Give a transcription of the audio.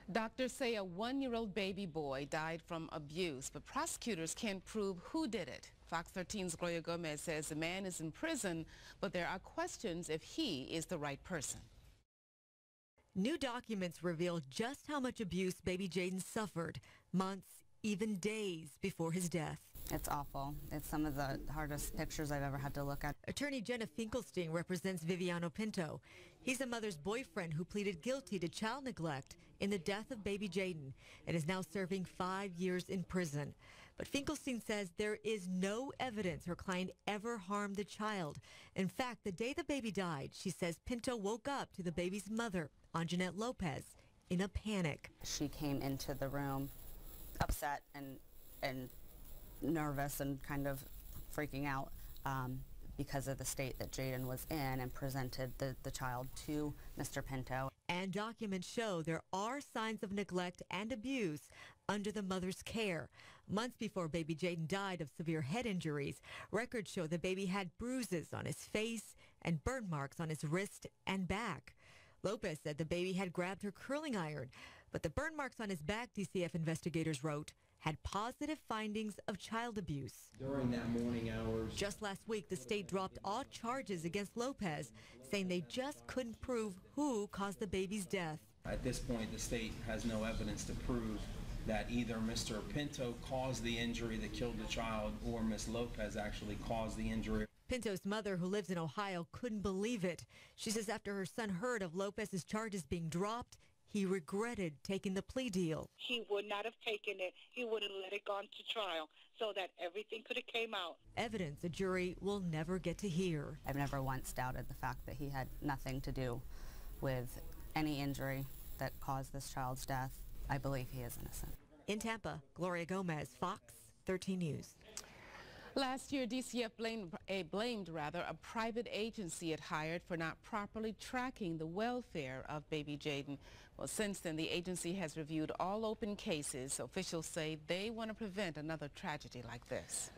Doctors say a 1-year-old baby boy died from abuse, but prosecutors can't prove who did it. Fox 13's Gloria Gomez says the man is in prison, but there are questions if he is the right person. New documents reveal just how much abuse baby Jayden suffered, months, even days before his death. It's awful. It's some of the hardest pictures I've ever had to look at. Attorney Jenna Finkelstein represents Viviano Pinto. He's a mother's boyfriend who pleaded guilty to child neglect in the death of baby Jayden and is now serving 5 years in prison. But Finkelstein says there is no evidence her client ever harmed the child. In fact, the day the baby died, she says Pinto woke up to the baby's mother, Anjennete Lopez, in a panic. She came into the room upset and nervous and kind of freaking out because of the state that Jayden was in, and presented the child to Mr. Pinto. And documents show there are signs of neglect and abuse under the mother's care. Months before baby Jayden died of severe head injuries, records show the baby had bruises on his face and burn marks on his wrist and back. Lopez said the baby had grabbed her curling iron, but the burn marks on his back, DCF investigators wrote, had positive findings of child abuse. During that morning hours. Just last week, the state dropped all charges against Lopez, saying they just couldn't prove who caused the baby's death. At this point, the state has no evidence to prove that either Mr. Pinto caused the injury that killed the child or Ms. Lopez actually caused the injury. Pinto's mother, who lives in Ohio, couldn't believe it. She says after her son heard of Lopez's charges being dropped, he regretted taking the plea deal. He would not have taken it. He would have let it gone to trial so that everything could have came out. Evidence a jury will never get to hear. I've never once doubted the fact that he had nothing to do with any injury that caused this child's death. I believe he is innocent. In Tampa, Gloria Gomez, Fox 13 News. Last year, DCF blamed a private agency it hired for not properly tracking the welfare of baby Jayden. Well, since then, the agency has reviewed all open cases. Officials say they want to prevent another tragedy like this.